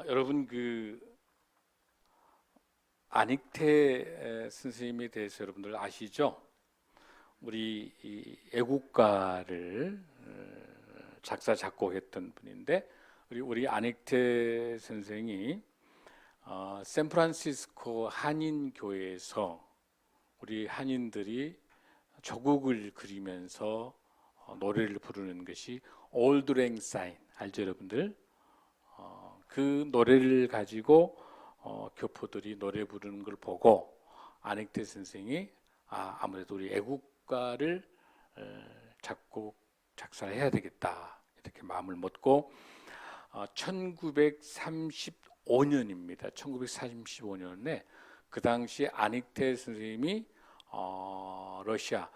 여러분 안익태 선생님에 대해서 여러분들 아시죠? 우리 이 애국가를 작사 작곡했던 분인데 우리 안익태 선생이 샌프란시스코 한인 교회에서 우리 한인들이 조국을 그리면서 노래를 부르는 것이 Old Lang Syne 알죠, 여러분들? 그 노래를 가지고 교포들이 노래 부르는 걸 보고 안익태 선생이 아무래도 우리 애국가를 작사를 해야 되겠다 이렇게 마음을 먹고 1935년입니다. 1935년에 그 당시 안익태 선생님이 러시아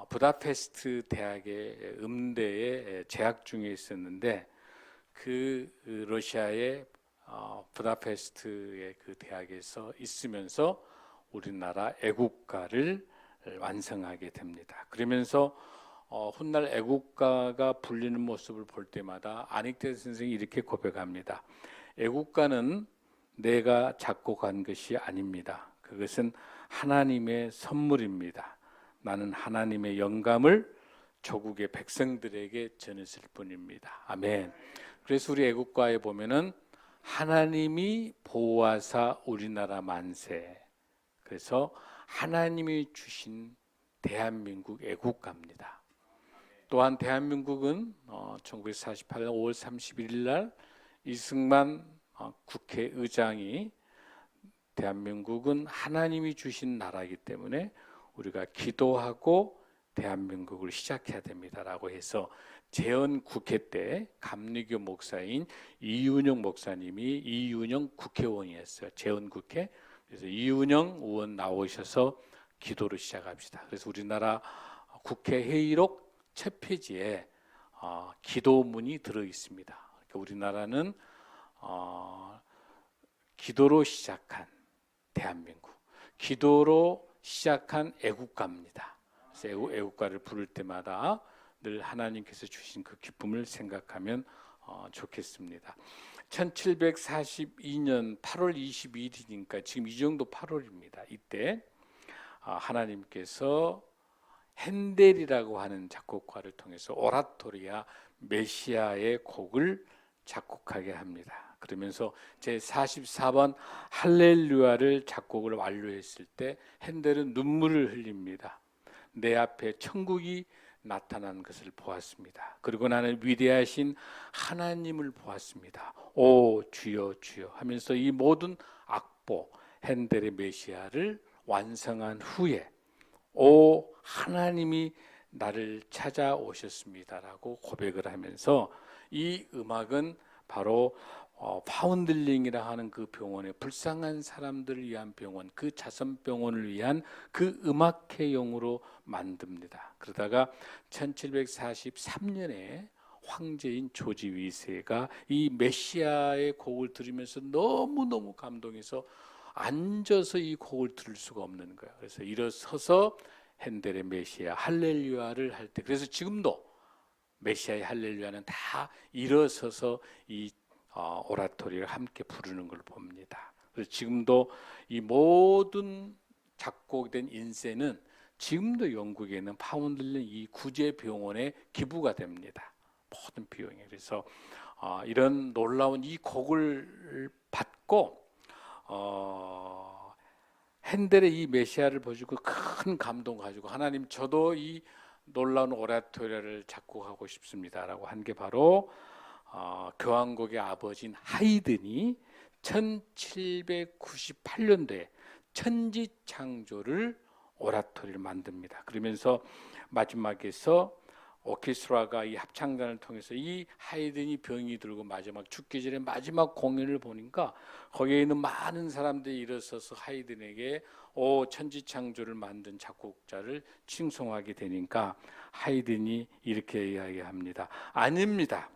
부다페스트 대학의 음대에 재학 중에 있었는데 그 러시아의 부다페스트의 그 대학에서 있으면서 우리나라 애국가를 완성하게 됩니다. 그러면서 훗날 애국가가 불리는 모습을 볼 때마다 안익태 선생이 이렇게 고백합니다. 애국가는 내가 작곡한 것이 아닙니다. 그것은 하나님의 선물입니다. 나는 하나님의 영감을 조국의 백성들에게 전했을 뿐입니다. 아멘. 그래서 우리 애국가에 보면은 하나님이 보호하사 우리나라 만세. 그래서 하나님이 주신 대한민국 애국가입니다. 또한 대한민국은 1948년 5월 31일 날 이승만 국회의장이 대한민국은 하나님이 주신 나라이기 때문에 우리가 기도하고 대한민국을 시작해야 됩니다라고 해서 재헌 국회 때 감리교 목사인 이윤영 목사님이 이윤영 국회의원이었어요. 재헌 국회. 그래서 이윤영 의원 나오셔서 기도를 시작합시다. 그래서 우리나라 국회 회의록 첫 페이지에 기도문이 들어 있습니다. 그러니까 우리나라는 기도로 시작한 대한민국, 기도로 시작한 애국가입니다. 그래서 애국가를 부를 때마다 늘 하나님께서 주신 그 기쁨을 생각하면 좋겠습니다. 1742년 8월 22일이니까 지금 이 정도 8월입니다. 이때 하나님께서 핸델이라고 하는 작곡가를 통해서 오라토리아 메시아의 곡을 작곡하게 합니다. 그러면서 제44번 할렐루야를 작곡을 완료했을 때 핸델은 눈물을 흘립니다. 내 앞에 천국이 나타난 것을 보았습니다. 그리고 나는 위대하신 하나님을 보았습니다. 오 주여 주여 하면서 이 모든 악보 핸델의 메시아를 완성한 후에 오 하나님이 나를 찾아오셨습니다라고 고백을 하면서 이 음악은 바로 파운들링이라 하는 그 병원에 불쌍한 사람들을 위한 병원, 그 자선병원을 위한 그 음악회용으로 만듭니다. 그러다가 1743년에 황제인 조지 위세가 이 메시아의 곡을 들으면서 너무너무 감동해서 앉아서 이 곡을 들을 수가 없는 거예요. 그래서 일어서서 핸델의 메시아 할렐루야를 할 때, 그래서 지금도 메시아의 할렐루야는 다 일어서서 이 오라토리를 함께 부르는 걸 봅니다. 그래서 지금도 이 모든 작곡된 인쇄는 지금도 영국에는 파운들링 이 구제병원에 기부가 됩니다. 모든 비용이. 그래서 이런 놀라운 이 곡을 받고 핸델의 이 메시아를 보시고 큰 감동 가지고 하나님 저도 이 놀라운 오라토리아를 작곡하고 싶습니다라고 한 게 바로 교향곡의 아버지인 하이든이 1798년도에 천지창조를 오라토리를 만듭니다. 그러면서 마지막에서 오케스트라가 이 합창단을 통해서 이 하이든이 병이 들고 마지막 죽기 전에 마지막 공연을 보니까 거기에 있는 많은 사람들이 일어서서 하이든에게 천지창조를 만든 작곡자를 칭송하게 되니까 하이든이 이렇게 이야기합니다. 아닙니다.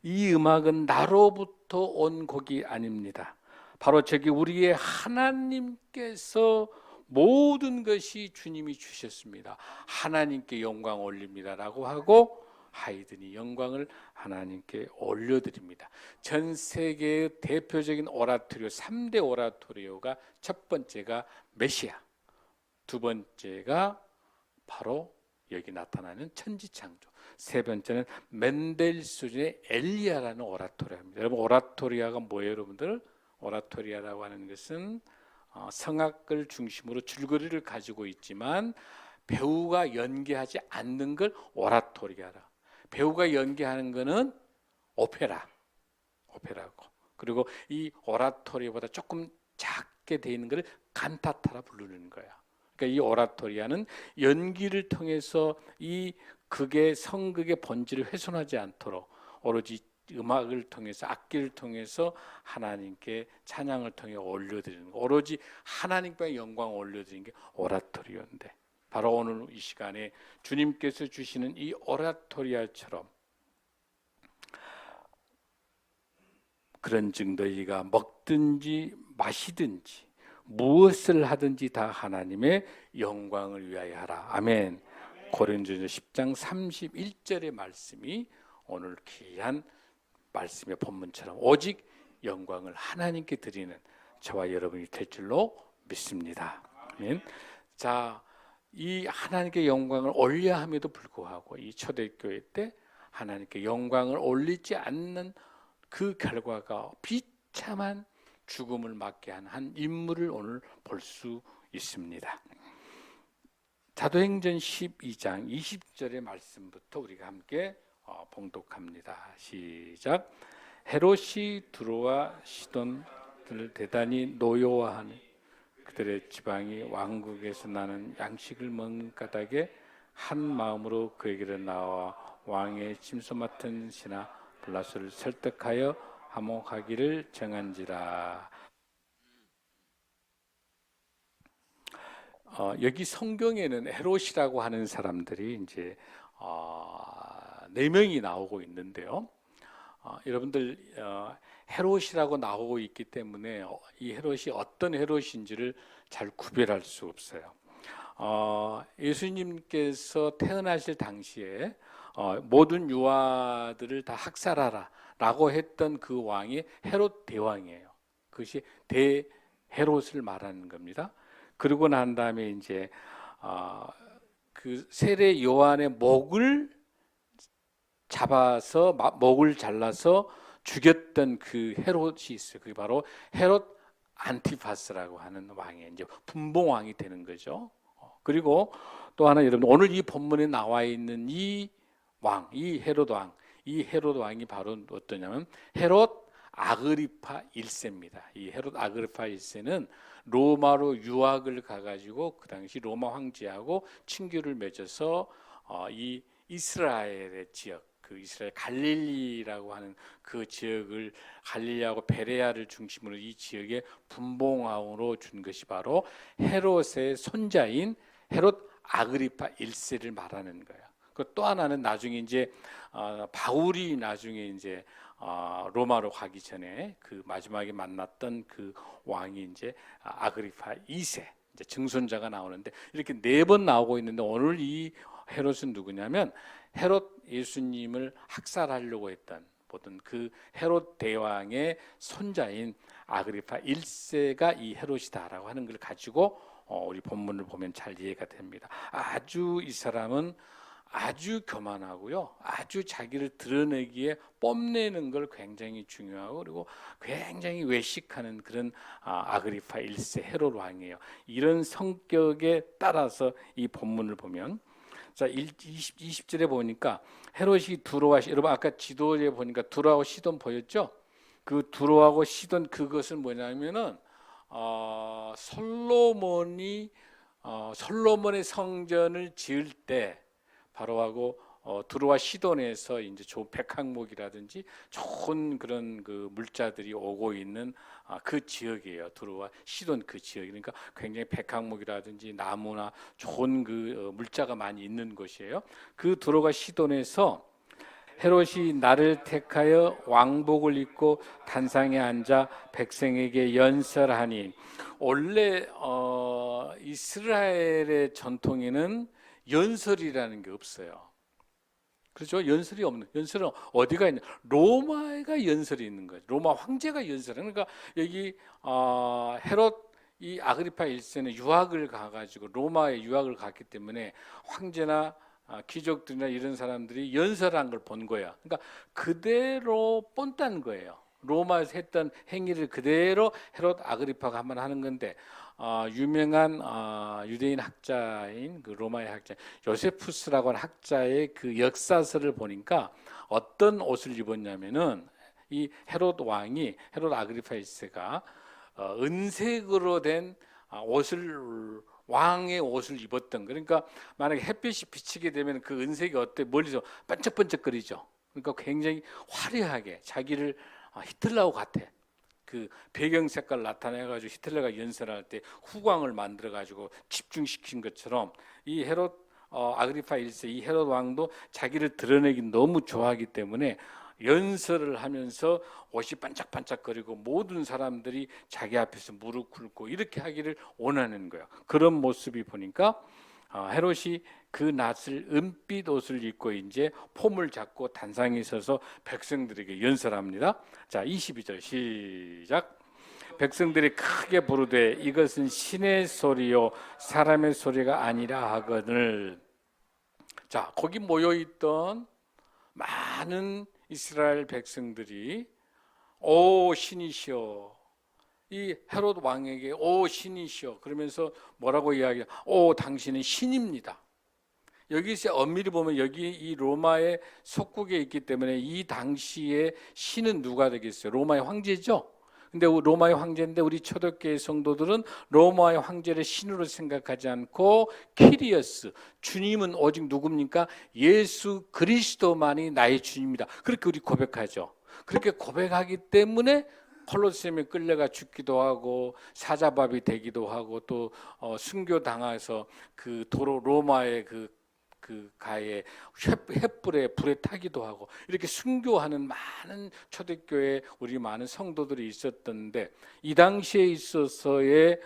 이 음악은 나로부터 온 곡이 아닙니다. 바로 저기 우리의 하나님께서 모든 것이 주님이 주셨습니다. 하나님께 영광 올립니다라고 하고 하이든이 영광을 하나님께 올려드립니다. 전 세계의 대표적인 오라토리오 3대 오라토리오가 첫 번째가 메시아, 두 번째가 바로 여기 나타나는 천지창조, 세 번째는 멘델수준의 엘리야라는 오라토리아입니다. 여러분 오라토리아가 뭐예요? 여러분들 오라토리아라고 하는 것은 성악을 중심으로 줄거리를 가지고 있지만 배우가 연기하지 않는 걸 오라토리아라. 배우가 연기하는 것은 오페라고. 그리고 이 오라토리아보다 조금 작게 돼 있는 걸 칸타타라 부르는 거야. 그러니까 이 오라토리아는 연기를 통해서 이 극의 성극의 본질을 훼손하지 않도록 오로지 음악을 통해서 악기를 통해서 하나님께 찬양을 통해 올려드리는 거, 오로지 하나님께 영광을 올려드리는 게 오라토리오인데 바로 오늘 이 시간에 주님께서 주시는 이 오라토리아처럼 그런즉 너희가 먹든지 마시든지 무엇을 하든지 다 하나님의 영광을 위하여 하라. 아멘. 고린도전서 10장 31절의 말씀이 오늘 귀한 말씀의 본문처럼 오직 영광을 하나님께 드리는 저와 여러분이 될 줄로 믿습니다. 아멘. 자, 이 하나님께 영광을 올려야 함에도 불구하고 이 초대교회 때 하나님께 영광을 올리지 않는 그 결과가 비참한 죽음을 맞게 한 인물을 오늘 볼 수 있습니다. 사도행전 12장 20절의 말씀부터 우리가 함께 봉독합니다. 시작. 헤롯이 두로와 시돈을 대단히 노여워하는 그들의 지방이 왕국에서 나는 양식을 먹는 까닭에 한 마음으로 그에게로 나와 왕의 침소 맡은 신하 블라스를 설득하여 화목하기를 정한지라. 여기 성경에는 헤롯이라고 하는 사람들이 이제 4명이 나오고 있는데요. 여러분들 헤롯이라고 나오고 있기 때문에 이 헤롯이 어떤 헤롯인지를 잘 구별할 수 없어요. 예수님께서 태어나실 당시에 모든 유아들을 다 학살하라 라고 했던 그 왕이 헤롯 대왕이에요. 그것이 대헤롯을 말하는 겁니다. 그러고 난 다음에 이제 그 세례 요한의 목을 잡아서 목을 잘라서 죽였던 그 헤롯이 있어요. 그게 바로 헤롯 안티파스라고 하는 왕이 이제 분봉왕이 되는 거죠. 그리고 또 하나 여러분 오늘 이 본문에 나와 있는 이 왕, 이 헤롯 왕, 이 헤롯 왕이 바로 어떠냐면 헤롯 아그리파 1세입니다. 이 헤롯 아그리파 1세는 로마로 유학을 가가지고 그 당시 로마 황제하고 친교를 맺어서 이 이스라엘의 지역, 그 이스라엘 갈릴리라고 하는 그 지역을 갈릴리하고 베레아를 중심으로 이 지역에 분봉왕으로 준 것이 바로 헤롯의 손자인 헤롯 아그리파 1세를 말하는 거예요. 또 하나는 나중에 이제 바울이 나중에 이제 로마로 가기 전에 그 마지막에 만났던 그 왕이 이제 아그리파 2세 이제 증손자가 나오는데 이렇게 4번 나오고 있는데 오늘 이 헤롯은 누구냐면 헤롯 예수님을 학살하려고 했던 보던 그 헤롯 대왕의 손자인 아그리파 1세가 이 헤롯이다라고 하는 걸 가지고 우리 본문을 보면 잘 이해가 됩니다. 아주 이 사람은 아주 교만하고요. 아주 자기를 드러내기에 뽐내는 걸 굉장히 중요하고 그리고 굉장히 외식하는 그런 아그리파 1세 헤롯 왕이에요. 이런 성격에 따라서 이 본문을 보면 자 20절에 보니까 헤롯이 두로와 여러분 아까 지도에 보니까 두로하고 시돈 보였죠? 그 두로하고 시돈 그것은 뭐냐면은 솔로몬의 성전을 지을 때 바로하고 두로와 시돈에서 이제 좋은 백항목이라든지 좋은 그런 그 물자들이 오고 있는 그 지역이에요. 두로와 시돈 그 지역. 그러니까 굉장히 백항목이라든지 나무나 좋은 그 물자가 많이 있는 곳이에요. 그 두로와 시돈에서 헤롯이 나를 택하여 왕복을 입고 단상에 앉아 백성에게 연설하니 원래 이스라엘의 전통에는 연설이라는 게 없어요. 그렇죠? 연설이 없는, 연설은 어디가 있는? 로마가 연설이 있는 거죠. 로마 황제가 연설. 그러니까 여기 헤롯 이 아그리파 1세는 유학을 가가지고 로마에 유학을 갔기 때문에 황제나 귀족들이나 이런 사람들이 연설한 걸 본 거야. 그러니까 그대로 본딴 거예요. 로마에서 했던 행위를 그대로 헤롯 아그리파가 한번 하는 건데 유명한 유대인 학자인 그 로마의 학자 요세푸스라고 하는 학자의 그 역사서를 보니까 어떤 옷을 입었냐면은 이 헤롯 왕이 헤롯 아그리파 1세가 은색으로 된 옷을 왕의 옷을 입었던 거. 그러니까 만약에 햇빛이 비치게 되면 그 은색이 어때? 멀리서 반짝반짝거리죠. 그러니까 굉장히 화려하게 자기를 히틀러하고 같아. 그 배경 색깔 나타내가지고 히틀러가 연설할 때 후광을 만들어가지고 집중시킨 것처럼 이 헤롯 아그리파 1세 이 헤롯 왕도 자기를 드러내기 너무 좋아하기 때문에 연설을 하면서 옷이 반짝반짝거리고 모든 사람들이 자기 앞에서 무릎 꿇고 이렇게 하기를 원하는 거예요. 그런 모습이 보니까 헤롯이 그 낯을 은빛 옷을 입고 이제 폼을 잡고 단상에 서서 백성들에게 연설합니다. 자, 22절 시작. 백성들이 크게 부르되 이것은 신의 소리요 사람의 소리가 아니라 하거늘. 자, 거기 모여 있던 많은 이스라엘 백성들이 오 신이시여, 이 헤롯 왕에게 오 신이시여 그러면서 뭐라고 이야기해요? 오 당신은 신입니다. 여기서 엄밀히 보면 여기 이 로마의 속국에 있기 때문에 이 당시에 신은 누가 되겠어요? 로마의 황제죠. 근데 로마의 황제인데 우리 초대교회 성도들은 로마의 황제를 신으로 생각하지 않고 키리어스, 주님은 오직 누굽니까? 예수 그리스도만이 나의 주님이다. 그렇게 우리 고백하죠. 그렇게 고백하기 때문에 콜로세움에 끌려가 죽기도 하고 사자밥이 되기도 하고 또 순교당해서 그 도로 로마의 그 가에 횃불에 불에 타기도 하고 이렇게 순교하는 많은 초대교회 우리 많은 성도들이 있었던데 이 당시에 있어서의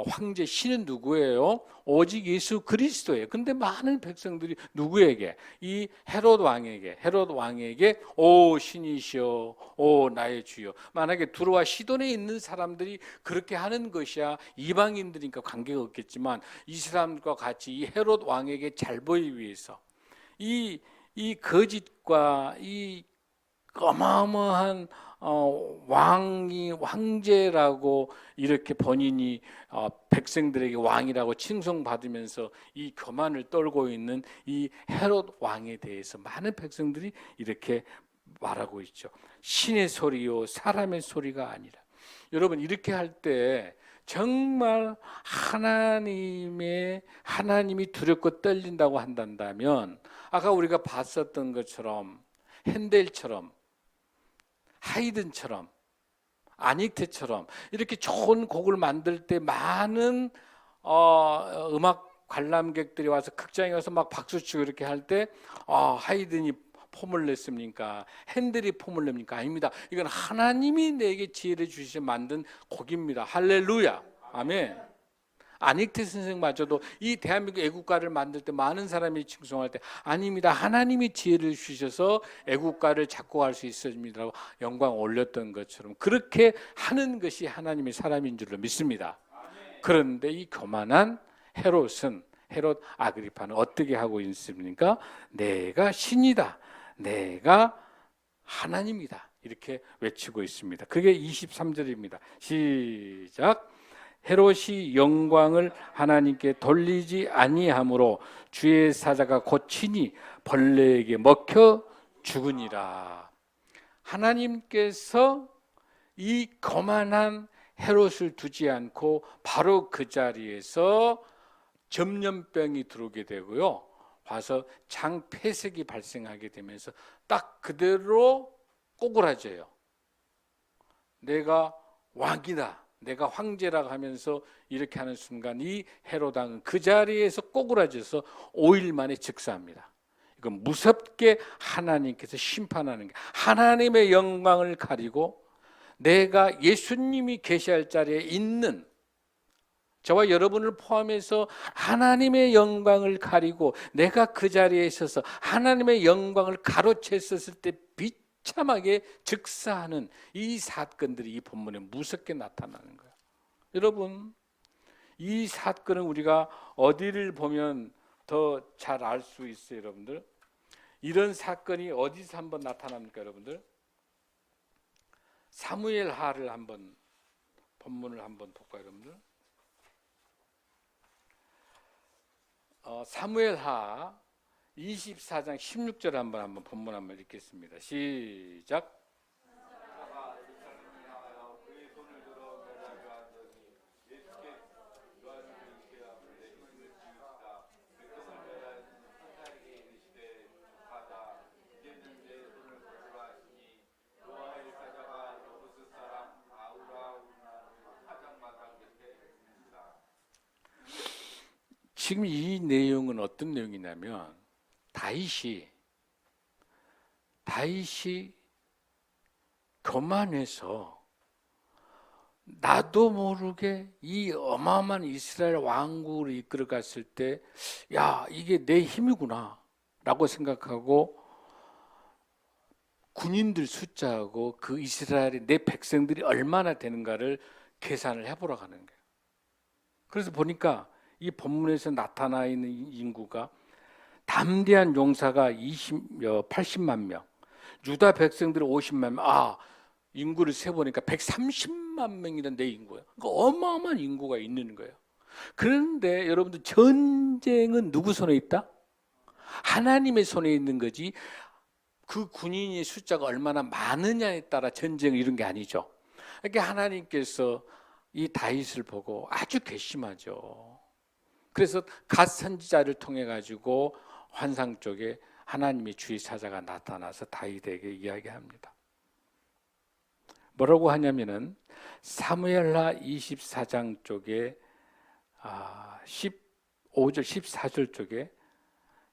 황제 신은 누구예요? 오직 예수 그리스도예요. 근데 많은 백성들이 누구에게? 이 헤롯 왕에게 오 신이시여, 오 나의 주여. 만약에 두로와 시돈에 있는 사람들이 그렇게 하는 것이야 이방인들이니까 관계가 없겠지만 이 사람들과 같이 이 헤롯 왕에게 잘 보이기 위해서 이 거짓과 이 어마어마한 황제라고 이렇게 본인이 백성들에게 왕이라고 칭송받으면서 이 교만을 떨고 있는 이 헤롯 왕에 대해서 많은 백성들이 이렇게 말하고 있죠. 신의 소리요 사람의 소리가 아니라. 여러분 이렇게 할 때 정말 하나님이 두렵고 떨린다고 한다면 아까 우리가 봤었던 것처럼 핸델처럼 하이든처럼 아닉테처럼 이렇게 좋은 곡을 만들 때 많은 음악 관람객들이 와서 극장에 와서 막 박수치고 이렇게 할 때 하이든이 폼을 냈습니까? 핸델이 폼을 냅니까? 아닙니다. 이건 하나님이 내게 지혜를 주시어 만든 곡입니다. 할렐루야. 아멘. 아닉테 선생마저도 이 대한민국 애국가를 만들 때 많은 사람이 칭송할 때 아닙니다. 하나님이 지혜를 주셔서 애국가를 작곡할 수 있었습니다라고 영광 올렸던 것처럼 그렇게 하는 것이 하나님의 사람인 줄로 믿습니다. 그런데 이 교만한 헤롯 아그리파는 어떻게 하고 있습니까? 내가 신이다. 내가 하나님이다. 이렇게 외치고 있습니다. 그게 23절입니다. 시작. 헤롯이 영광을 하나님께 돌리지 아니하므로 주의 사자가 곧 친히 벌레에게 먹혀 죽으니라. 하나님께서 이 거만한 헤롯을 두지 않고 바로 그 자리에서 전염병이 들어오게 되고요. 와서 장폐색이 발생하게 되면서 딱 그대로 꼬꾸라져요. 내가 왕이다. 내가 황제라고 하면서 이렇게 하는 순간 이 헤롯 왕은 그 자리에서 꼬꾸라져서 5일 만에 즉사합니다. 이건 무섭게 하나님께서 심판하는 게 하나님의 영광을 가리고 내가 예수님이 계시할 자리에 있는 저와 여러분을 포함해서 하나님의 영광을 가리고 내가 그 자리에 있어서 하나님의 영광을 가로챘었을 때 비참하게 즉사하는 이 사건들이 이 본문에 무섭게 나타나는 거예요. 여러분, 이 사건은 우리가 어디를 보면 더 잘 알 수 있어요, 여러분들? 이런 사건이 어디서 한번 나타납니까, 여러분들? 사무엘하를 한번 본문을 한번 볼까요, 여러분들? 사무엘하 24장 16절 한번 본문 한번 읽겠습니다. 시작. 지금 이 내용은 어떤 내용이냐면 다윗이 교만해서 나도 모르게 이 어마어마한 이스라엘 왕국을 이끌어 갔을 때, 야, 이게 내 힘이구나 라고 생각하고 군인들 숫자하고 그 이스라엘의 내 백성들이 얼마나 되는가를 계산을 해보러 가는 거예요. 그래서 보니까 이 본문에서 나타나 있는 인구가 담대한 용사가 80만 명, 유다 백성들이 50만 명, 인구를 세보니까 130만 명이란 내 인구예요. 그러니까 어마어마한 인구가 있는 거예요. 그런데 여러분들, 전쟁은 누구 손에 있다? 하나님의 손에 있는 거지, 그 군인의 숫자가 얼마나 많으냐에 따라 전쟁 이런 게 아니죠. 그러니까 하나님께서 이 다윗을 보고 아주 괘씸하죠. 그래서 갓 선지자를 통해 가지고 환상 쪽에 하나님의 주의 사자가 나타나서 다윗에게 이야기합니다. 뭐라고 하냐면은 사무엘하 24장 쪽에 15절 14절 쪽에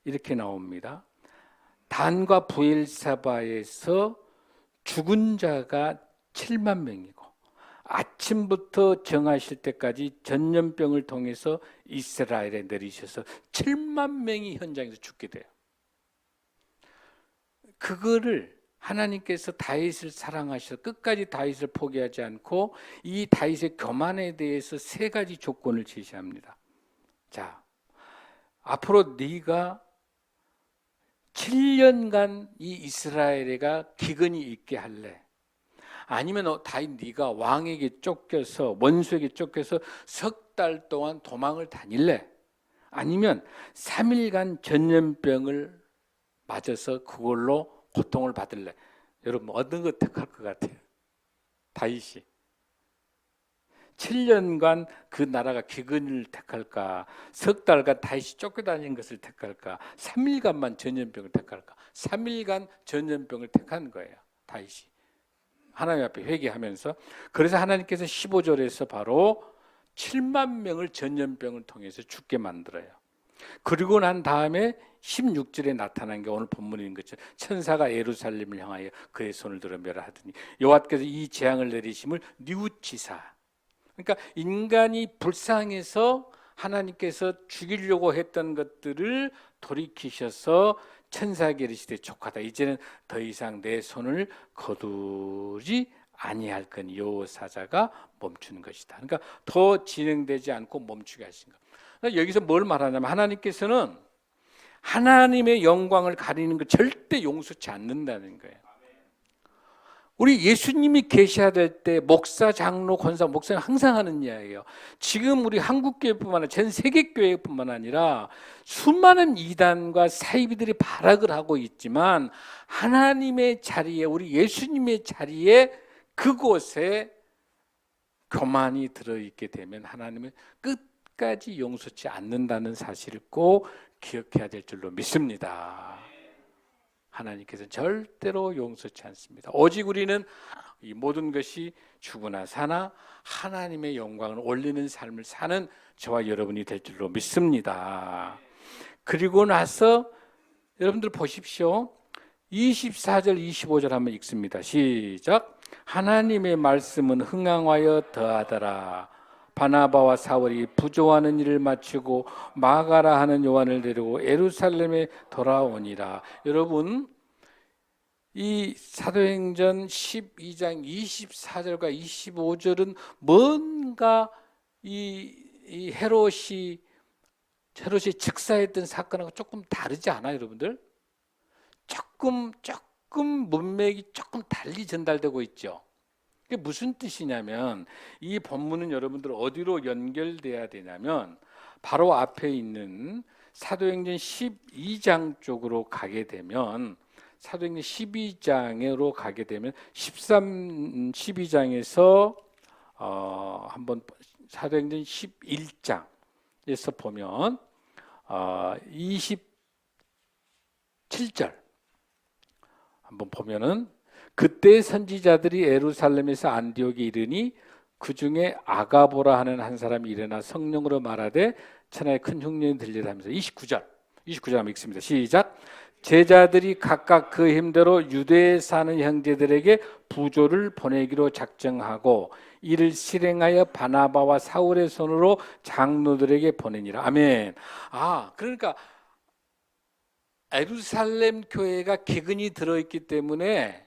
이렇게 나옵니다. 단과 부엘사바에서 죽은 자가 7만 명이고 아침부터 정하실 때까지 전염병을 통해서 이스라엘에 내리셔서 7만 명이 현장에서 죽게 돼요. 그거를 하나님께서 다윗을 사랑하셔서 끝까지 다윗을 포기하지 않고 이 다윗의 교만에 대해서 세 가지 조건을 제시합니다. 자, 앞으로 네가 7년간 이 이스라엘에가 기근이 있게 할래? 아니면 다윗 네가 왕에게 쫓겨서 원수에게 쫓겨서 석 달 동안 도망을 다닐래? 아니면 3일간 전염병을 맞아서 그걸로 고통을 받을래? 여러분 어떤 거 택할 것 같아요? 다윗이 7년간 그 나라가 기근을 택할까? 석 달간 다윗이 쫓겨다니는 것을 택할까? 3일간만 전염병을 택할까? 3일간 전염병을 택한 거예요, 다윗이. 하나님 앞에 회개하면서. 그래서 하나님께서 15절에서 바로 7만 명을 전염병을 통해서 죽게 만들어요. 그리고 난 다음에 16절에 나타난 게 오늘 본문인 거죠. 천사가 예루살렘을 향하여 그의 손을 들어 멸하더니 여호와께서 이 재앙을 내리심을 뉘우치사. 그러니까 인간이 불쌍해서 하나님께서 죽이려고 했던 것들을 돌이키셔서 천사에게 이르시되 족하다. 이제는 더 이상 내 손을 거두지 아니할 건 여호사자가 멈추는 것이다. 그러니까 더 진행되지 않고 멈추게 하신 것. 그러니까 여기서 뭘 말하냐면 하나님께서는 하나님의 영광을 가리는 걸 절대 용서치 않는다는 거예요. 우리 예수님이 계셔야 때 목사, 장로, 권사, 목사님 항상 하는 이야기예요. 지금 우리 한국교회뿐만 아니라 전 세계교회뿐만 아니라 수많은 이단과 사이비들이 발악을 하고 있지만 하나님의 자리에, 우리 예수님의 자리에, 그곳에 교만이 들어있게 되면 하나님은 끝까지 용서치 않는다는 사실을 꼭 기억해야 될 줄로 믿습니다. 하나님께서는 절대로 용서치 않습니다. 오직 우리는 이 모든 것이 죽으나 사나 하나님의 영광을 올리는 삶을 사는 저와 여러분이 될 줄로 믿습니다. 그리고 나서 여러분들 보십시오. 24절 25절 한번 읽습니다. 시작. 하나님의 말씀은 흥황하여 더하더라. 바나바와 사울이 부조하는 일을 마치고 마가라 하는 요한을 데리고 예루살렘에 돌아오니라. 여러분, 이 사도행전 12장 24절과 25절은 뭔가 이 헤롯이 즉사했던 사건하고 조금 다르지 않아요, 여러분들? 조금 문맥이 조금 달리 전달되고 있죠. 그게 무슨 뜻이냐면, 이 본문은 여러분들 어디로 연결돼야 되냐면 바로 앞에 있는 사도행전 12장 쪽으로 가게 되면, 사도행전 12장으로 가게 되면 12장에서 한번 사도행전 11장에서 보면 27절 한번 보면은, 그때 선지자들이 예루살렘에서 안디옥에 이르니 그 중에 아가보라 하는 한 사람이 일어나 성령으로 말하되 천하에 큰 흉년이 들리라 하면서 29절 한번 읽습니다. 시작. 제자들이 각각 그 힘대로 유대에 사는 형제들에게 부조를 보내기로 작정하고 이를 실행하여 바나바와 사울의 손으로 장로들에게 보내니라. 아멘. 그러니까 예루살렘 교회가 기근이 들어있기 때문에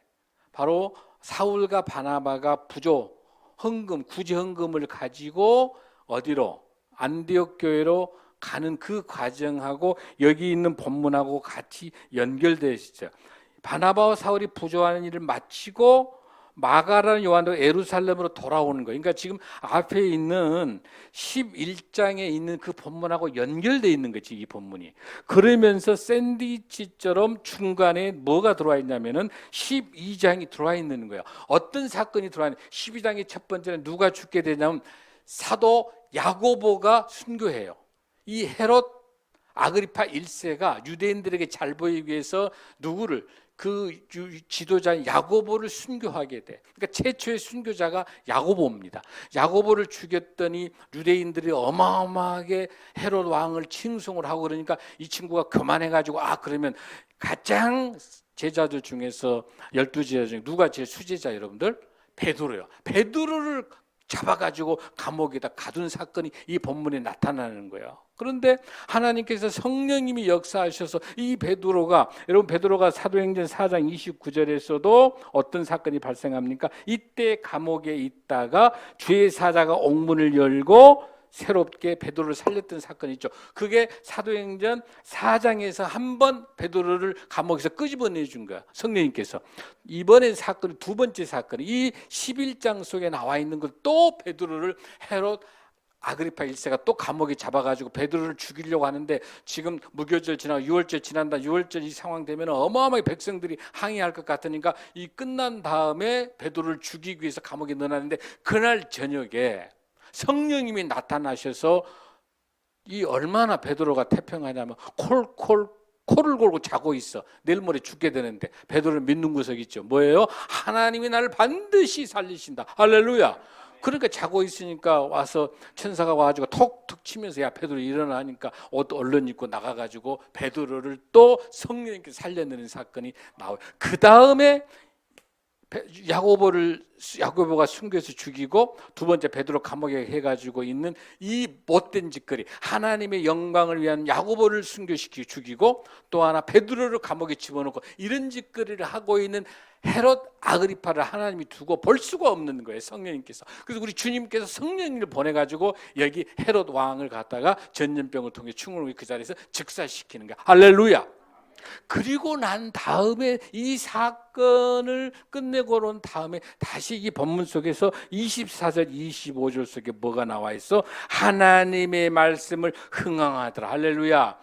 바로 사울과 바나바가 부조, 헌금, 구제 헌금을 가지고 어디로? 안디옥 교회로 가는 그 과정하고 여기 있는 본문하고 같이 연결되어 있죠. 바나바와 사울이 부조하는 일을 마치고 마가라는 요한도 예루살렘으로 돌아오는 거예요. 그러니까 지금 앞에 있는 11장에 있는 그 본문하고 연결되어 있는 거지, 이 본문이. 그러면서 샌드위치처럼 중간에 뭐가 들어와 있냐면은 12장이 들어와 있는 거예요. 어떤 사건이 들어와 있는? 12장의 첫 번째는 누가 죽게 되냐면 사도 야고보가 순교해요. 이 헤롯 아그리파 1세가 유대인들에게 잘 보이기 위해서 누구를, 그 지도자 야고보를 순교하게 돼. 그러니까 최초의 순교자가 야고보입니다. 야고보를 죽였더니 유대인들이 어마어마하게 헤롯 왕을 칭송을 하고, 그러니까 이 친구가 교만해가지고 그러면 가장 제자들 중에서 12제자 중에 누가 제일 수제자 여러분들? 베드로요. 베드로를 잡아가지고 감옥에다 가둔 사건이 이 본문에 나타나는 거예요. 그런데 하나님께서 성령님이 역사하셔서 이 베드로가, 여러분 베드로가 사도행전 4장 29절에서도 어떤 사건이 발생합니까? 이때 감옥에 있다가 주의 사자가 옥문을 열고 새롭게 베드로를 살렸던 사건이 있죠. 그게 사도행전 4장에서 한번 베드로를 감옥에서 끄집어내 준 거야, 성령님께서. 이번에 사건이 두 번째 사건이 이 11장 속에 나와 있는 것, 또 베드로를 헤롯 아그리파 1세가 또 감옥에 잡아가지고 베드로를 죽이려고 하는데, 지금 무교절 지나고 6월절 지난다. 6월절 이 상황 되면 어마어마하게 백성들이 항의할 것 같으니까 이 끝난 다음에 베드로를 죽이기 위해서 감옥에 넣어놨는데, 그날 저녁에 성령님이 나타나셔서 이 얼마나 베드로가 태평하냐면 코를 골고 자고 있어. 내일 모레 죽게 되는데 베드로를 믿는 구석 있죠. 뭐예요? 하나님이 나를 반드시 살리신다. 할렐루야. 그러니까 자고 있으니까 와서 천사가 와가지고 톡톡 치면서 야 베드로 일어나니까 옷 얼른 입고 나가가지고 베드로를 또 성령님께서 살려내는 사건이 나와요. 그 다음에 야고보가 순교해서 죽이고, 두 번째 베드로 감옥에 해가지고 있는 이 못된 짓거리, 하나님의 영광을 위한 야고보를 순교시키고 죽이고, 또 하나 베드로를 감옥에 집어넣고, 이런 짓거리를 하고 있는 헤롯 아그리파를 하나님이 두고 볼 수가 없는 거예요, 성령님께서. 그래서 우리 주님께서 성령님을 보내가지고 여기 헤롯 왕을 갖다가 전염병을 통해 충을 그 자리에서 즉사시키는 거야. 할렐루야. 그리고 난 다음에 이 사건을 끝내고 난 다음에 다시 이 본문 속에서 24절 25절 속에 뭐가 나와 있어? 하나님의 말씀을 흥황하더라. 할렐루야.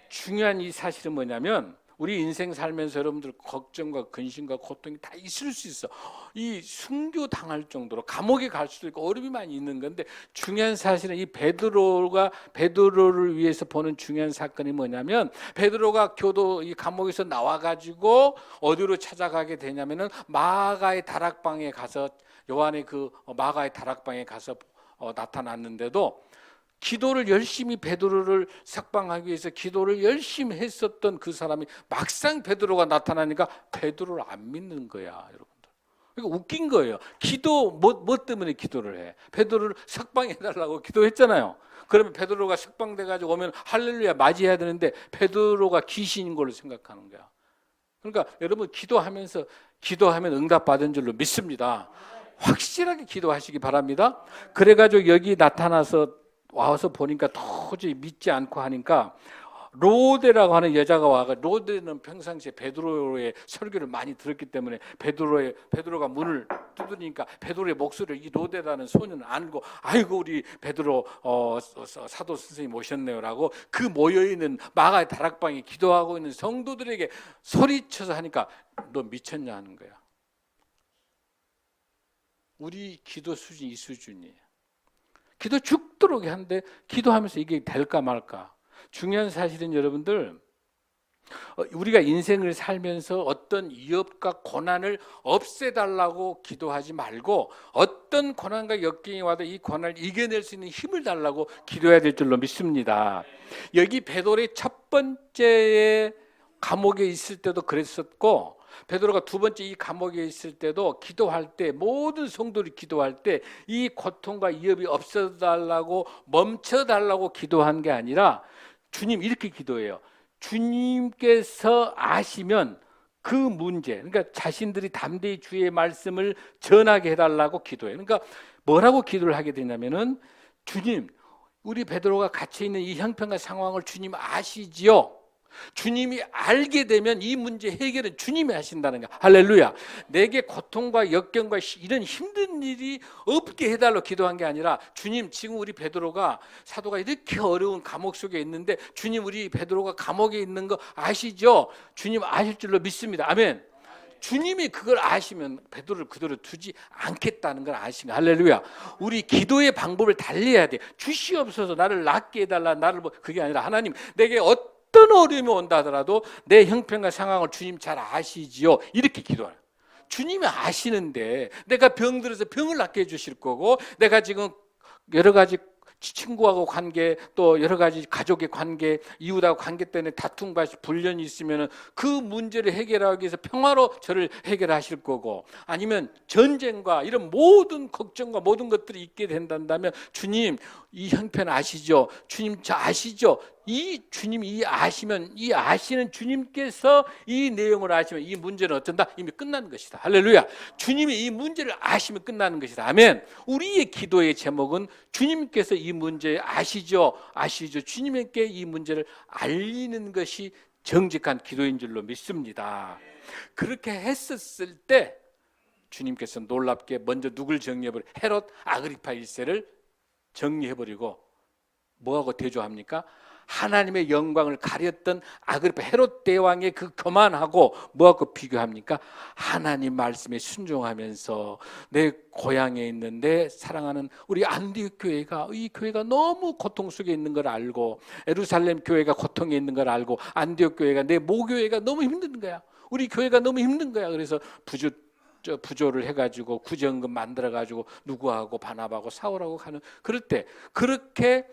중요한 이 사실은 뭐냐면, 우리 인생 살면서 여러분들 걱정과 근심과 고통이 다 있을 수 있어. 이 순교 당할 정도로 감옥에 갈 수도 있고 어려움이 많이 있는 건데, 중요한 사실은 이 베드로를 위해서 보는 중요한 사건이 뭐냐면, 베드로가 이 감옥에서 나와가지고 어디로 찾아가게 되냐면은 마가의 다락방에 가서, 요한의 그 마가의 다락방에 가서 나타났는데도, 기도를 열심히 베드로를 석방하기 위해서 기도를 열심히 했었던 그 사람이 막상 베드로가 나타나니까 베드로를 안 믿는 거야, 여러분들. 그러니까 웃긴 거예요. 기도 뭐 때문에 기도를 해? 베드로를 석방해달라고 기도했잖아요. 그러면 베드로가 석방돼가지고 오면 할렐루야 맞이해야 되는데 베드로가 귀신인 걸로 생각하는 거야. 그러니까 여러분 기도하면 응답받은 줄로 믿습니다. 확실하게 기도하시기 바랍니다. 그래가지고 여기 나타나서 와서 보니까 도저히 믿지 않고 하니까 로데라고 하는 여자가 와가 로데는 평상시에 베드로의 설교를 많이 들었기 때문에 베드로가 문을 두드리니까 베드로의 목소리를 이 로데라는 소년은 알고 아이고 우리 베드로 사도 선생님 오셨네요라고 그 모여 있는 마가의 다락방에 기도하고 있는 성도들에게 소리쳐서 하니까 너 미쳤냐 하는 거야. 우리 기도 수준이 이 수준이에요. 기도 죽도록 하는데 기도하면서 이게 될까 말까. 중요한 사실은 여러분들 우리가 인생을 살면서 어떤 위협과 고난을 없애달라고 기도하지 말고 어떤 고난과 역경이 와도 이 고난을 이겨낼 수 있는 힘을 달라고 기도해야 될 줄로 믿습니다. 여기 베드로의 첫 번째 감옥에 있을 때도 그랬었고 베드로가 두 번째 이 감옥에 있을 때도 기도할 때 모든 성도들이 기도할 때 이 고통과 위협이 없어달라고 멈춰달라고 기도한 게 아니라 주님 이렇게 기도해요. 주님께서 아시면 그 문제, 그러니까 자신들이 담대히 주의 말씀을 전하게 해달라고 기도해요. 그러니까 뭐라고 기도를 하게 되냐면은 주님, 우리 베드로가 갇혀 있는 이 형편과 상황을 주님 아시지요. 주님이 알게 되면 이 문제 해결은 주님이 하신다는 거야. 할렐루야. 내게 고통과 역경과 이런 힘든 일이 없게 해달라고 기도한 게 아니라 주님 지금 우리 베드로가 사도가 이렇게 어려운 감옥 속에 있는데 주님 우리 베드로가 감옥에 있는 거 아시죠? 주님 아실 줄로 믿습니다. 아멘. 주님이 그걸 아시면 베드로를 그대로 두지 않겠다는 걸 아시면 할렐루야. 우리 기도의 방법을 달리해야 돼. 주시옵소서 나를 낫게 해달라 그게 아니라 하나님 내게 어떤 어려움이 온다 하더라도 내 형편과 상황을 주님 잘 아시지요. 이렇게 기도해요. 주님이 아시는데 내가 병들어서 병을 낫게 해주실 거고 내가 지금 여러 가지 친구하고 관계 또 여러 가지 가족의 관계 이웃하고 관계 때문에 다툼과 불련이 있으면 그 문제를 해결하기 위해서 평화로 저를 해결하실 거고 아니면 전쟁과 이런 모든 걱정과 모든 것들이 있게 된다면 주님 이 형편 아시죠? 주님 저 아시죠? 이 주님 이 아시면 이 아시는 주님께서 이 내용을 아시면 이 문제는 어쩐다? 이미 끝나는 것이다. 할렐루야. 주님이 이 문제를 아시면 끝나는 것이다. 아멘. 우리의 기도의 제목은 주님께서 이 문제 아시죠? 주님께 이 문제를 알리는 것이 정직한 기도인 줄로 믿습니다. 그렇게 했었을 때 주님께서 놀랍게 먼저 누굴 정리해버려? 헤롯 아그리파 1세를 정리해버리고 뭐하고 대조합니까? 하나님의 영광을 가렸던 아그리파 헤롯 대왕의 그 교만하고 뭐하고 비교합니까? 하나님 말씀에 순종하면서 내 고향에 있는 내 사랑하는 우리 안디옥 교회가 이 교회가 너무 고통 속에 있는 걸 알고 예루살렘 교회가 고통에 있는 걸 알고 안디옥 교회가 내 모교회가 너무 힘든 거야. 우리 교회가 너무 힘든 거야. 그래서 부조를 해가지고 구제연금 만들어가지고 누구하고 바나바하고 사울하고 가는 그럴 때 그렇게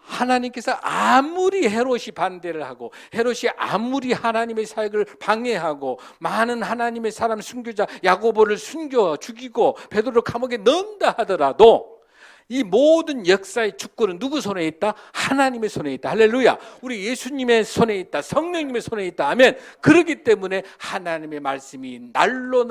하나님께서 아무리 헤롯이 반대를 하고 헤롯이 아무리 하나님의 사역을 방해하고 많은 하나님의 사람 순교자 야고보를 숨겨 죽이고 베드로를 감옥에 넣는다 하더라도 이 모든 역사의 주권은 누구 손에 있다? 하나님의 손에 있다. 할렐루야. 우리 예수님의 손에 있다. 성령님의 손에 있다. 아멘. 그렇기 때문에 하나님의 말씀이 날로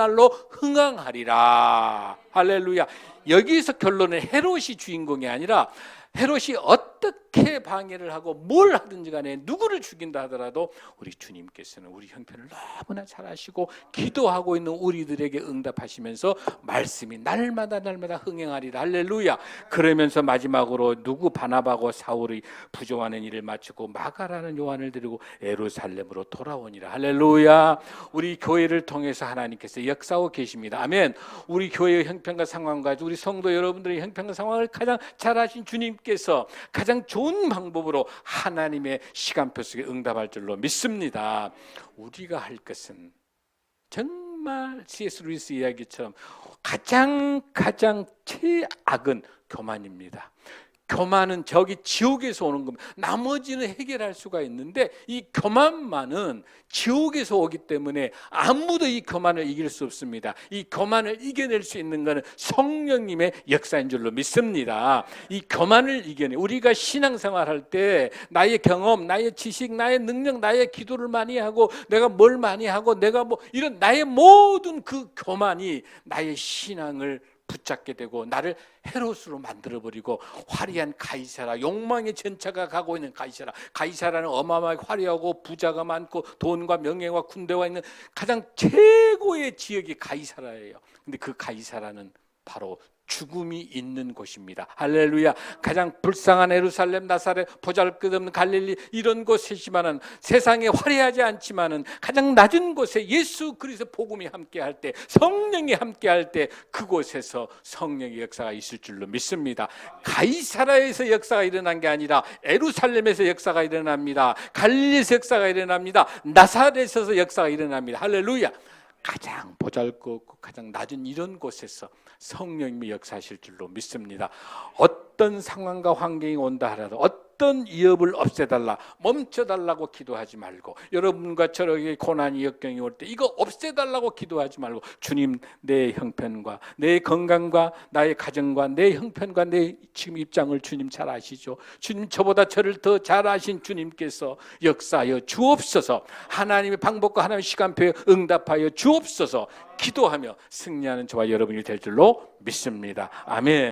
흥황하리라. 할렐루야. 여기서 결론은 헤롯이 주인공이 아니라 헤롯이 어떻게 방해를 하고 뭘 하든지 간에 누구를 죽인다 하더라도 우리 주님께서는 우리 형편을 너무나 잘 아시고 기도하고 있는 우리들에게 응답하시면서 말씀이 날마다 흥행하리라. 할렐루야. 그러면서 마지막으로 누구 바나바고 사울의 부조하는 일을 마치고 마가라는 요한을 데리고 예루살렘으로 돌아오니라. 할렐루야. 우리 교회를 통해서 하나님께서 역사하고 계십니다. 아멘. 우리 교회의 형편과 상황과 우리 성도 여러분들의 형편과 상황을 가장 잘 아신 주님께서 가장 좋은 방법으로 하나님의 시간표 속에 응답할 줄로 믿습니다. 우리가 할 것은 정말 C.S. 루이스 이야기처럼 가장 최악은 교만입니다. 교만은 저기 지옥에서 오는 겁니다. 나머지는 해결할 수가 있는데 이 교만만은 지옥에서 오기 때문에 아무도 이 교만을 이길 수 없습니다. 이 교만을 이겨낼 수 있는 것은 성령님의 역사인 줄로 믿습니다. 이 교만을 이겨내 우리가 신앙생활할 때 나의 경험, 나의 지식, 나의 능력, 나의 기도를 많이 하고 내가 뭘 많이 하고 내가 뭐 이런 나의 모든 그 교만이 나의 신앙을 붙잡게 되고 나를 헤롯으로 만들어버리고 화려한 가이사라, 욕망의 전차가 가고 있는 가이사라, 가이사라는 어마어마하게 화려하고 부자가 많고 돈과 명예와 군대와 있는 가장 최고의 지역이 가이사라예요. 근데 그 가이사라는 바로 죽음이 있는 곳입니다. 할렐루야. 가장 불쌍한 예루살렘, 나사렛, 보잘것없는 갈릴리 이런 곳이지만은 세상에 화려하지 않지만은 가장 낮은 곳에 예수 그리스도 복음이 함께할 때, 성령이 함께할 때 그곳에서 성령의 역사가 있을 줄로 믿습니다. 가이사라에서 역사가 일어난 게 아니라 예루살렘에서 역사가 일어납니다. 갈릴리에서 역사가 일어납니다. 나사렛에서 역사가 일어납니다. 할렐루야. 가장 보잘것없고 가장 낮은 이런 곳에서 성령님이 역사하실 줄로 믿습니다. 어떤 상황과 환경이 온다 하더라도 어떤 위협을 없애달라, 멈춰달라고 기도하지 말고, 여러분과 저에게 고난이 역경이 올 때 이거 없애달라고 기도하지 말고, 주님 내 형편과 내 건강과 나의 가정과 내 형편과 내 지금 입장을 주님 잘 아시죠? 주님 저보다 저를 더 잘 아신 주님께서 역사하여 주옵소서. 하나님의 방법과 하나님의 시간표에 응답하여 주옵소서. 기도하며 승리하는 저와 여러분이 될 줄로 믿습니다. 아멘.